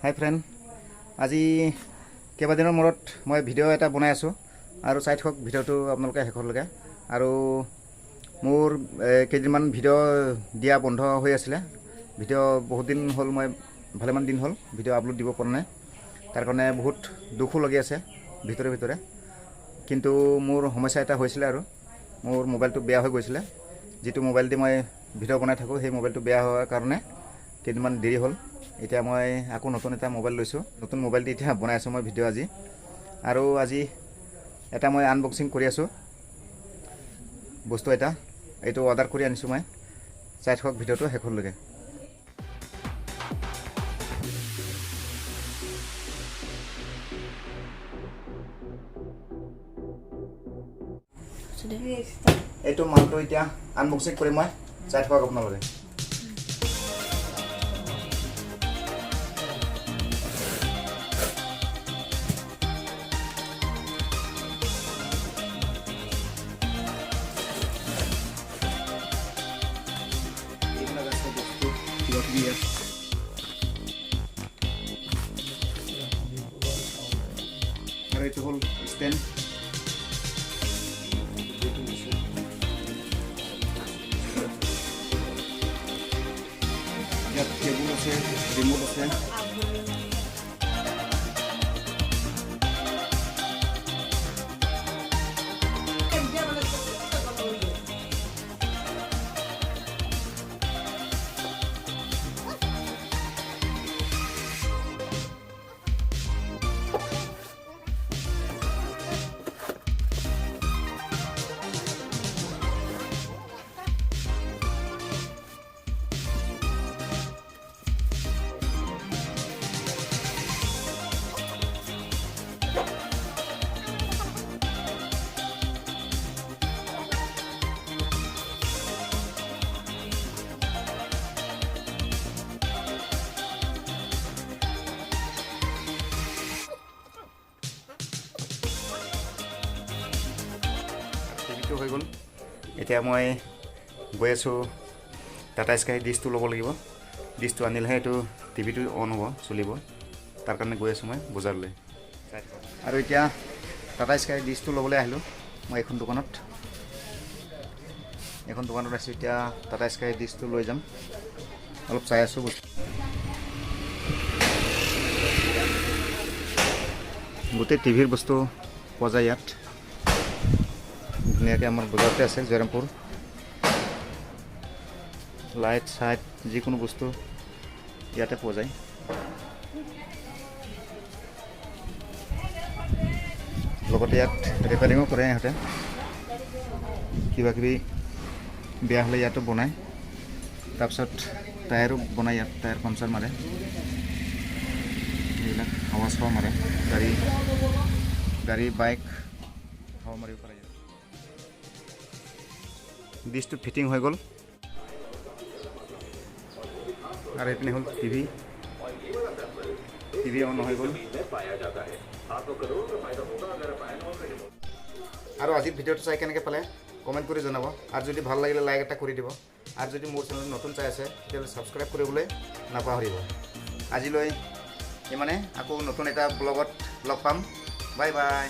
হাই friend, আজি কেইবাদিনৰ মূৰত মই ভিডিঅ' এটা বনাই আছোঁ আৰু চাই থাকক ভিডিঅ'টো আপোনালোকে শেষলৈকে। আৰু মোৰ কেইদিনমান ভিডিঅ' দিয়া বন্ধ হৈ আছিলে। ভিডিঅ' বহুত দিন হ'ল, মই ভালেমান দিন হ'ল ভিডিঅ' আপলোড দিব পৰা নাই। তাৰ কাৰণে বহুত দুখো লাগি আছে ভিতৰে। কিন্তু মোৰ সমস্যা এটা হৈছিলে আৰু মোৰ মোবাইলটো বেয়া হৈ গৈছিলে। যিটো মোবাইল দি মই ভিডিঅ' বনাই থাকোঁ সেই মোবাইলটো বেয়া হোৱাৰ কাৰণে কেইদিনমান দেৰি হ'ল। এতিয়া মই আকৌ নতুন এটা মোবাইল লৈছোঁ। নতুন মোবাইল দি এতিয়া বনাই আছোঁ মই ভিডিঅ' আজি। আৰু আজি এটা মই আনবক্সিং কৰি আছোঁ বস্তু এটা। এইটো অৰ্ডাৰ কৰি আনিছোঁ মই। চাই থাকক ভিডিঅ'টো শেষলৈকে। এইটো মালটো এতিয়া আনবক্সিং কৰিম মই। চাই থাকক আপোনালোকে। আৰু এইটো হ'ল ষ্টেণ্ড। ইয়াত কেবুল আছে, ৰিমোট আছে। টিভিটো হৈ গ'ল। এতিয়া মই গৈ আছোঁ টাটা স্কাই ডিছটো ল'ব লাগিব। ডিছটো আনিলেহে এইটো টিভিটো অন হ'ব, চলিব। তাৰ কাৰণে গৈ আছোঁ মই বজাৰলৈ। আৰু এতিয়া টাটা স্কাই ডিছটো ল'বলৈ আহিলোঁ মই এইখন দোকানত আছোঁ। এতিয়া টাটা স্কাই ডিছটো লৈ যাম। অলপ চাই আছোঁ বস্তু। গোটেই টিভিৰ বস্তু পোৱা যায় ইয়াত ধুনীয়াকৈ। আমাৰ বজাৰতে আছে জয়ৰামপুৰ। লাইট চাইট যিকোনো বস্তু ইয়াতে পোৱা যায়। লগতে ইয়াত ৰিপেয়াৰিঙো কৰে ইহঁতে। কিবাকিবি বেয়া হ'লে ইয়াতো বনায়। তাৰপিছত টায়াৰো বনায় ইয়াত। টায়াৰ পামচাৰ মাৰে, এইবিলাক হাৱা চাৱা মাৰে। গাড়ী বাইক হাৱা মাৰিব পাৰে। ডিছটো ফিটিং হৈ গ'ল। আৰু এইপিনে হ'ল টিভি অন হৈ গ'ল। আৰু আজিৰ ভিডিঅ'টো চাই কেনেকৈ পালে কমেণ্ট কৰি জনাব। আৰু যদি ভাল লাগিলে লাইক এটা কৰি দিব। আৰু যদি মোৰ চেনেল নতুন চাই আছে তেতিয়াহ'লে ছাবস্ক্ৰাইব কৰিবলৈ নাপাহৰিব। আজিলৈ ইমানে। আকৌ নতুন এটা ব্লগত লগ পাম। Bye bye.